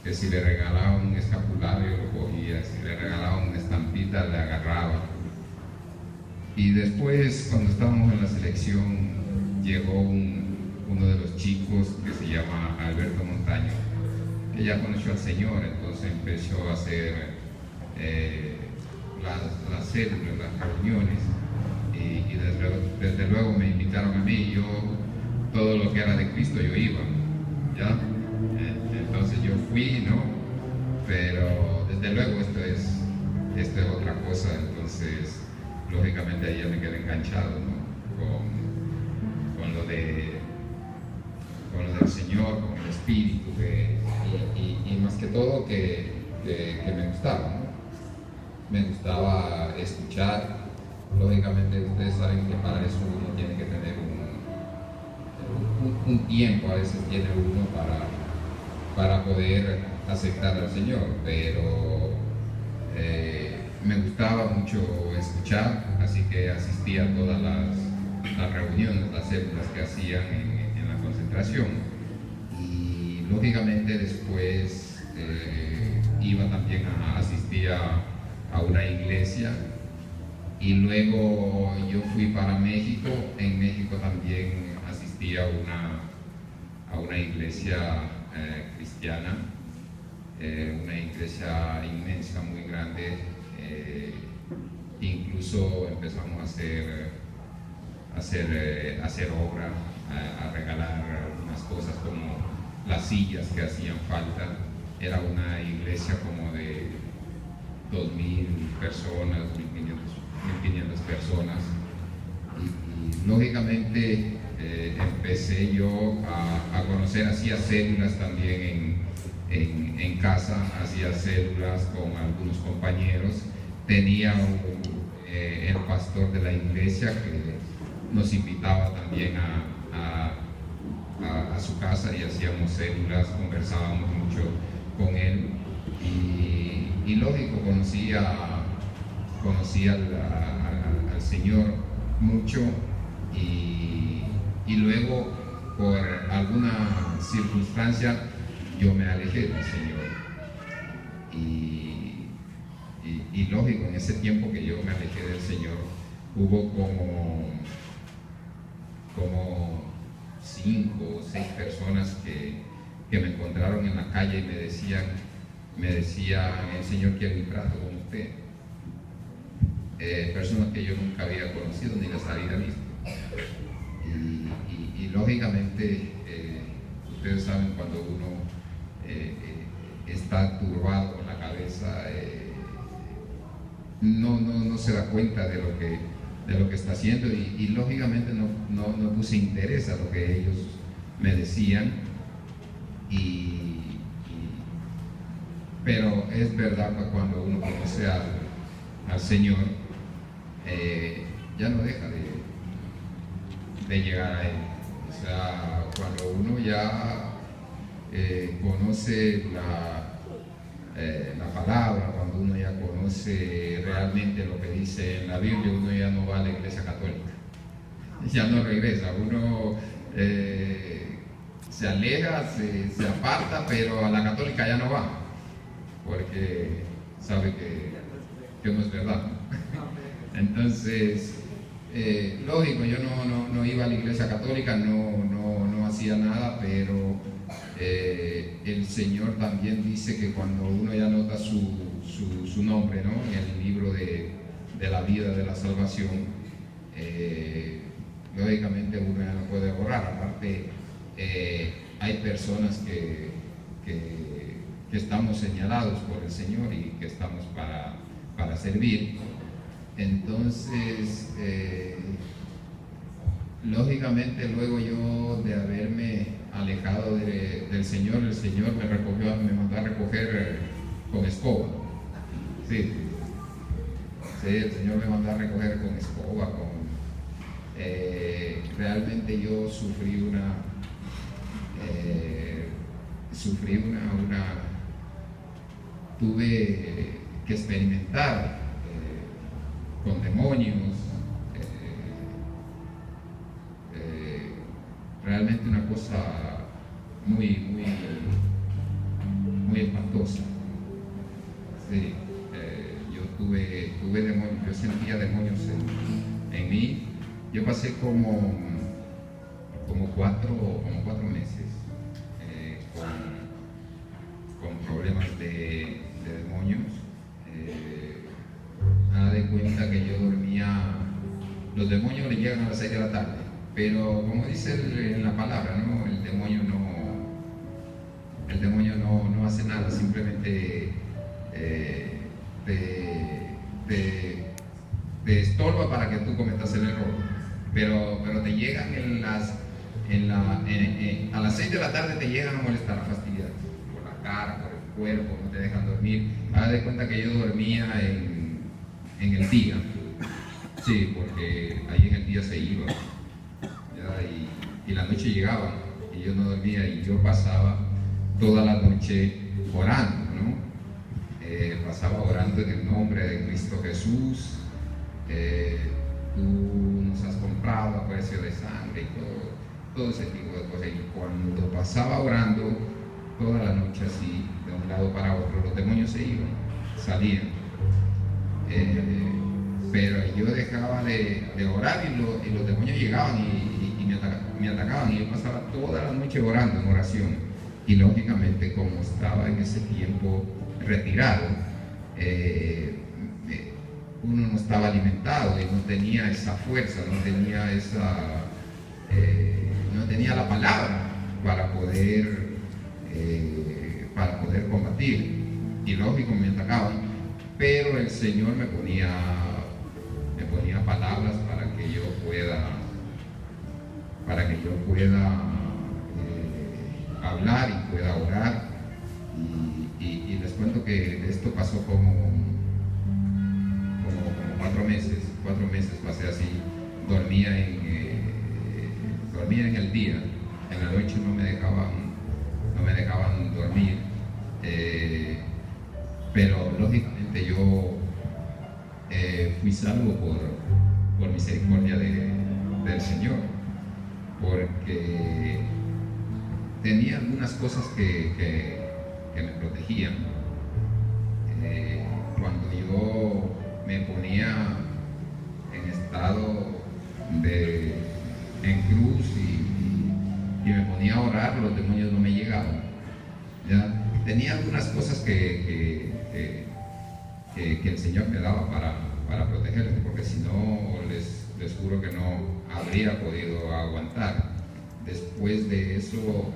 que si le regalaban un escapulario lo cogía, si le regalaban una estampita le agarraba. Y después, cuando estábamos en la selección, llegó uno de los chicos que se llama Alberto Montaño, que ya conoció al Señor, entonces empezó a hacer las células, las reuniones, y desde luego me invitaron a mí. Yo, todo lo que era de Cristo, yo iba, ¿ya? Entonces yo fui, ¿no? Pero desde luego esto es otra cosa, entonces lógicamente ahí ya me quedé enganchado, ¿no? Con lo del Señor, con el Espíritu, y más que todo que me gustaba, ¿no? Me gustaba escuchar. Lógicamente ustedes saben que para eso uno tiene que tener un tiempo, a veces tiene uno para poder aceptar al Señor, pero me gustaba mucho escuchar, así que asistía a todas las reuniones, las células que hacían en la concentración, y lógicamente después iba también a asistir a una iglesia, y luego yo fui para México. En México también asistí a una iglesia cristiana, una iglesia inmensa, muy grande. Incluso empezamos a hacer obra, a regalar algunas cosas como las sillas que hacían falta. Era una iglesia como de 2.000 personas, 1.500 personas, y lógicamente empecé yo a conocer, hacía células también en casa, hacía células con algunos compañeros. Tenía el pastor de la iglesia que nos invitaba también a su casa, y hacíamos células, conversábamos mucho con él, y lógico, conocí al Señor mucho, y luego por alguna circunstancia yo me alejé del Señor, y lógico, en ese tiempo que yo me alejé del Señor hubo como 5 o 6 personas que me encontraron en la calle y me decían: el Señor quiere un trato con usted. Personas que yo nunca había conocido ni las había visto, y lógicamente ustedes saben, cuando uno está turbado con la cabeza, no se da cuenta de lo que está haciendo, y lógicamente no puse interés a lo que ellos me decían, pero es verdad que cuando uno conoce al Señor, ya no deja de llegar a Él. O sea, cuando uno ya conoce la palabra, cuando uno ya conoce realmente lo que dice en la Biblia, uno ya no va a la iglesia católica, ya no regresa, uno se aleja, se aparta, pero a la católica ya no va, porque sabe que no es verdad. Entonces, lógico, yo no iba a la iglesia católica, no hacía nada, pero el Señor también dice que cuando uno ya nota su nombre, ¿no?, en el libro de la vida, de la salvación, lógicamente uno ya no puede borrar. Aparte, hay personas que estamos señalados por el Señor y que estamos para servir. Entonces, lógicamente, luego yo de haberme alejado del Señor, el Señor me mandó a recoger con escoba. Sí, el Señor me mandó a recoger con escoba. Realmente yo sufrí tuve que experimentar con demonios, realmente una cosa muy muy espantosa. Sí, yo tuve demonios, yo sentía demonios en mí. Yo pasé como 4 meses con problemas de demonios. Nada de cuenta que yo dormía, los demonios le llegan a las 6 de la tarde, pero como dice en la palabra, ¿no? El demonio no hace nada, simplemente te estorba para que tú cometas el error, pero te llegan a las 6 de la tarde te llegan a molestar, a fastidiar por la cara, por el cuerpo, no te dejan dormir. Haz de cuenta que yo dormía en el día, sí, porque ahí en el día se iba, ¿ya? Y la noche llegaba y yo no dormía y yo pasaba toda la noche orando, ¿no? Pasaba orando en el nombre de Cristo Jesús. Tú nos has comprado a precio de sangre y todo ese tipo de cosas. Y cuando pasaba orando toda la noche así, de un lado para otro, los demonios se iban, salían. Pero yo dejaba de orar y los demonios llegaban y me atacaban, y yo pasaba toda la noche orando en oración. Y lógicamente, como estaba en ese tiempo retirado, uno no estaba alimentado y no tenía esa fuerza, no tenía la palabra para poder combatir. Y lógico, me atacaban, pero el Señor me ponía palabras para que yo pueda hablar y pueda orar. Y les cuento que esto pasó como 4 meses. 4 meses pasé así. Dormía en el día, en la noche no me dejaban dormir, pero lógicamente yo fui salvo por misericordia del Señor, porque tenía algunas cosas que me protegían. Cuando yo me ponía en estado en cruz y me ponía a orar, los demonios no me llegaban, ¿ya? Tenía algunas cosas que el Señor me daba para protegerme, porque si no, les juro que no habría podido aguantar. Después de eso,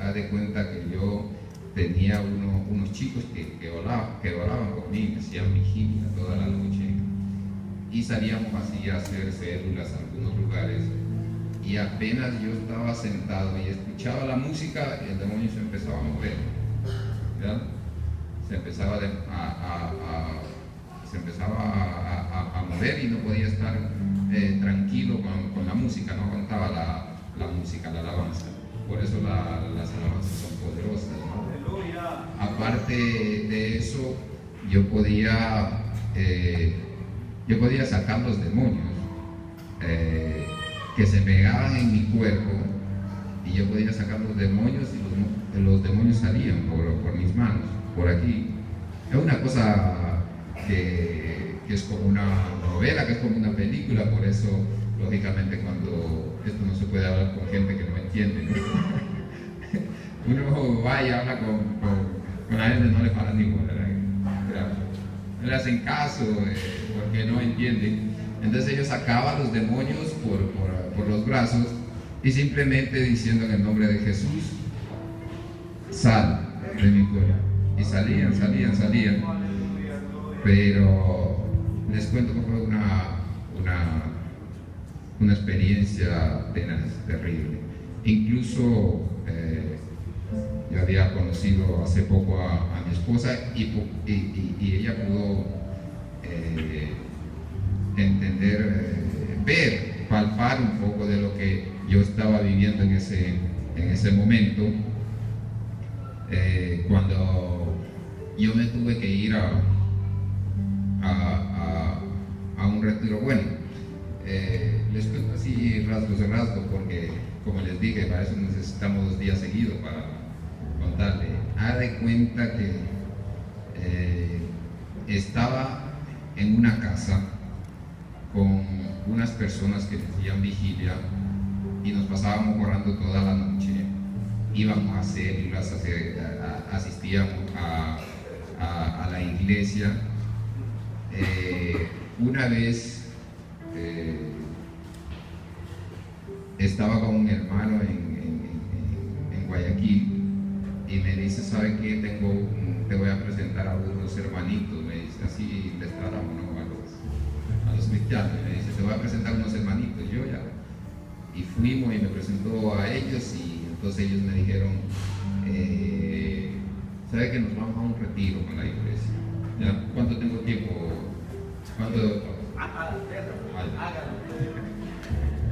haz de cuenta que yo tenía unos chicos que oraban por mí, me hacían vigilia toda la noche, y salíamos así a hacer células a algunos lugares, y apenas yo estaba sentado y escuchaba la música, el demonio se empezaba a mover, ¿ya? Se empezaba a mover y no podía estar tranquilo con la música, no aguantaba la música, la alabanza. Por eso las alabanzas son poderosas, ¿no? Aparte de eso, yo podía sacar los demonios que se pegaban en mi cuerpo, y yo podía sacar los demonios y los demonios salían por mis manos, por aquí. Es una cosa que es como una novela, que es como una película. Por eso, lógicamente, cuando esto no se puede hablar con gente que no entiende, ¿no? Uno va y habla con la gente, no le para ni bola, no le hacen caso porque no entienden. Entonces yo sacaba los demonios por los brazos y simplemente diciendo en el nombre de Jesús, sal de mi cuerpo. Y salían. Pero les cuento que fue una experiencia tenaz, terrible. Incluso yo había conocido hace poco a mi esposa y ella pudo entender, ver, palpar un poco de lo que yo estaba viviendo en ese momento, cuando yo me tuve que ir a un retiro. Bueno, les cuento así rasgos de rasgos, porque como les dije, para eso necesitamos 2 días seguidos para contarle. haz de cuenta que estaba en una casa con unas personas que hacían vigilia y nos pasábamos orando toda la noche. Íbamos a células, asistíamos a la iglesia. Una vez estaba con un hermano en Guayaquil y me dice, ¿sabe qué? Te voy a presentar a unos hermanitos, me dice, así les tratamos, ¿no? a los cristianos, me dice, te voy a presentar unos hermanitos, yo ya. Y fuimos y me presentó a ellos y entonces ellos me dijeron, ¿sabe que nos vamos a un retiro con la iglesia? ¿Ya? ¿Cuánto tengo tiempo? ¿Cuánto?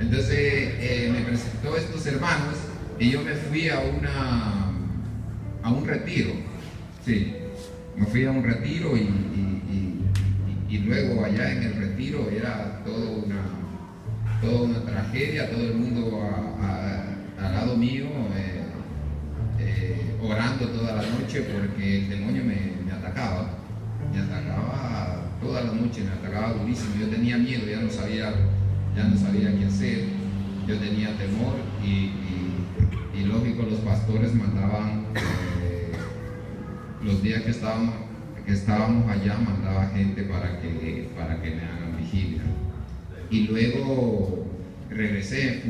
Entonces me presentó estos hermanos y yo me fui a un retiro, sí, me fui a un retiro y luego allá en el retiro era toda una tragedia, todo el mundo al lado mío orando toda la noche porque el demonio me atacaba toda la noche, me atacaba durísimo. Yo tenía miedo, ya no sabía qué hacer, yo tenía temor y lógico, los pastores mandaban, los días que estábamos allá, mandaba gente para que me hagan vigilia. Y luego regresé,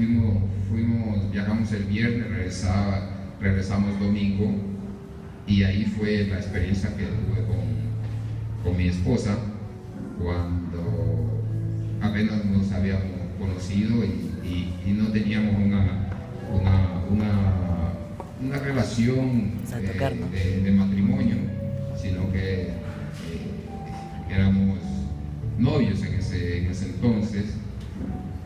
viajamos el viernes, regresamos domingo, y ahí fue la experiencia que tuve con mi esposa cuando apenas nos habíamos conocido y no teníamos una relación de matrimonio, sino que éramos novios en ese entonces.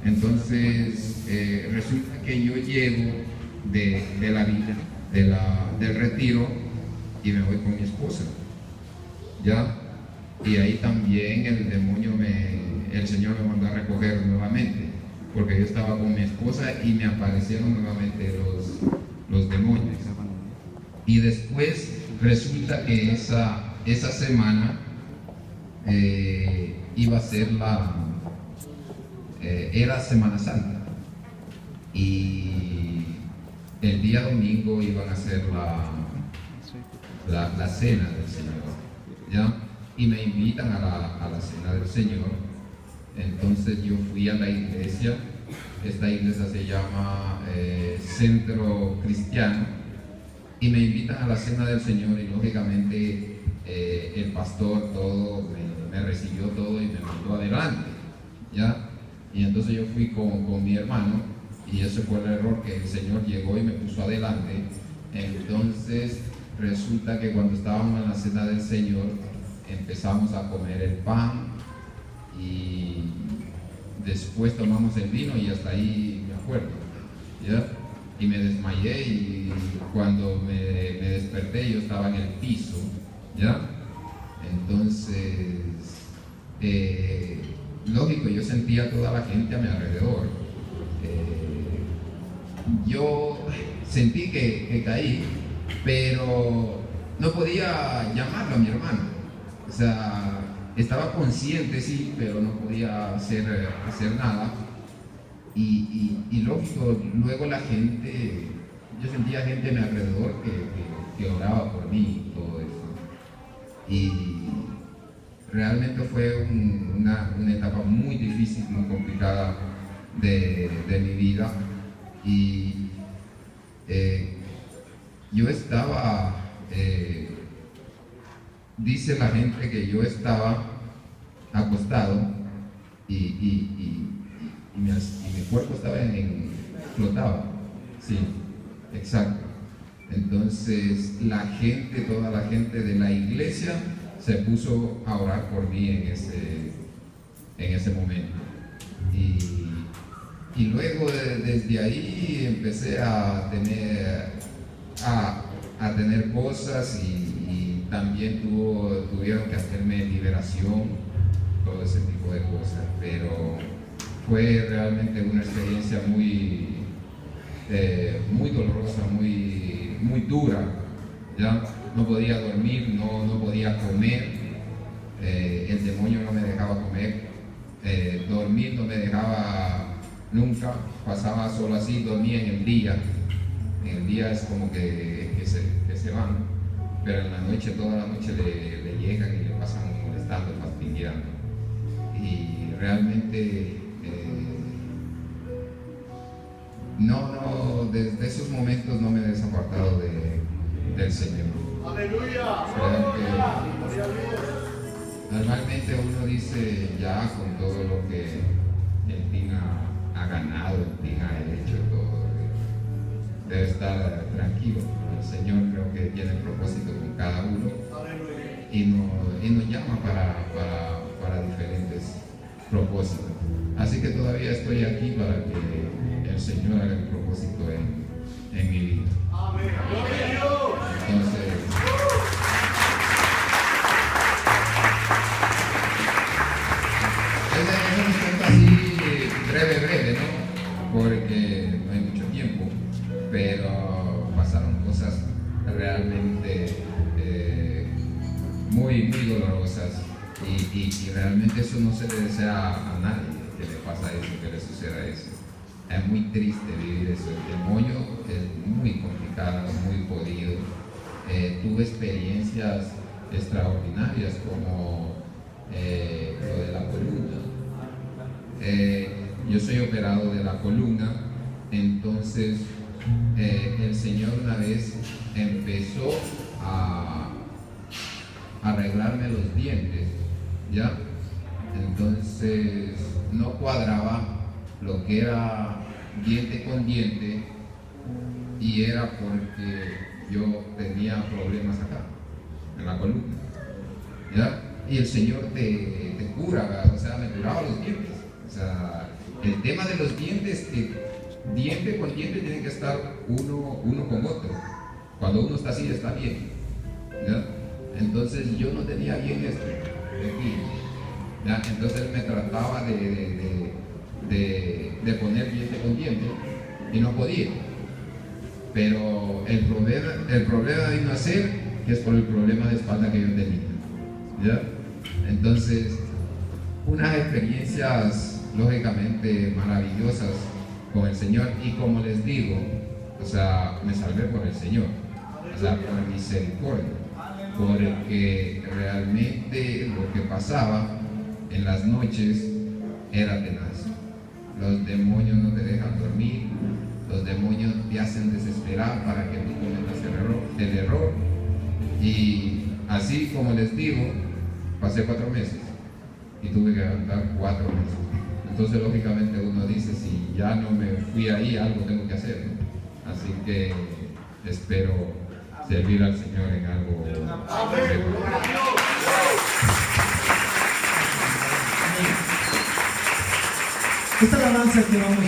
Entonces resulta que yo llego del retiro y me voy con mi esposa, ¿ya? Y ahí también el demonio el Señor me mandó a recoger nuevamente, porque yo estaba con mi esposa y me aparecieron nuevamente los demonios. Y después resulta que esa semana iba a ser era Semana Santa, y el día domingo iban a hacer la cena del Señor, ¿ya? Y me invitan a la cena del Señor. Entonces yo fui a la iglesia. Esta iglesia se llama Centro Cristiano, y me invitan a la cena del Señor, y lógicamente el pastor me recibió todo y me mandó adelante, ¿ya? Y entonces yo fui con mi hermano, y ese fue el error, que el Señor llegó y me puso adelante. Entonces resulta que cuando estábamos en la cena del Señor empezamos a comer el pan y después tomamos el vino, y hasta ahí me acuerdo, ¿ya? Y me desmayé, y cuando me desperté yo estaba en el piso, ¿ya? Entonces lógico, yo sentía a toda la gente a mi alrededor. Yo sentí que caí, pero no podía llamarlo a mi hermano. O sea, estaba consciente, sí, pero no podía hacer nada. Y lógico, luego la gente, yo sentía gente a mi alrededor que oraba por mí y todo eso. Y realmente fue una etapa muy difícil, muy complicada de mi vida. Y yo estaba, dice la gente que yo estaba acostado y mi cuerpo flotaba, sí, exacto. Entonces toda la gente de la iglesia se puso a orar por mí en ese momento. Y luego desde ahí empecé a tener cosas, y también tuvieron que hacerme liberación, todo ese tipo de cosas. Pero fue realmente una experiencia muy dolorosa, muy dura, ¿ya? no podía dormir, no podía comer, el demonio no me dejaba comer, dormir no me dejaba nunca, pasaba solo así, dormía en el día. En el día es como que se van, pero en la noche, toda la noche le llegan y le pasan molestando, fastidiando. Y realmente desde esos momentos no me he desapartado del Señor. Aleluya. Normalmente uno dice ya con todo lo que el team ha ganado, el team ha hecho, todo, debe estar tranquilo. El Señor creo que tiene propósito con cada uno y nos llama para diferentes propósitos. Así que todavía estoy aquí para que el Señor haga el propósito en mi vida. Entonces, eso nos cuenta así breve, ¿no? Porque no hay mucho tiempo, pero pasaron cosas realmente muy dolorosas y realmente eso no se le desea a nadie que le pasa eso, que le suceda eso. Es muy triste vivir eso. El demonio es muy complicado, muy jodido. Tuve experiencias extraordinarias como lo de la columna. Yo soy operado de la columna, entonces el Señor una vez empezó a arreglarme los dientes, ¿ya? Entonces no cuadraba lo que era diente con diente y era porque yo tenía problemas acá, en la columna, ¿ya? Y el Señor te cura, ¿verdad? O sea, me curaba los dientes. O sea, el tema de los dientes, diente con diente tiene que estar uno con otro. Cuando uno está así, está bien, ¿ya? Entonces yo no tenía bien esto de aquí, ¿ya? Entonces él me trataba de poner diente con diente y no podía. Pero el problema vino a ser que es por el problema de espalda que yo tenía, ¿ya? Entonces, unas experiencias lógicamente maravillosas con el Señor y como les digo, o sea, me salvé por el Señor, o sea, por misericordia, porque realmente lo que pasaba en las noches era tenaz. Los demonios no te dejan dormir, los demonios te hacen desesperar para que tú cometas el error. Y así como les digo, pasé 4 meses y tuve que aguantar 4 meses. Entonces lógicamente uno dice, si ya no me fui ahí, algo tengo que hacer, ¿no? Así que espero servir al Señor en algo. Esta alabanza que vamos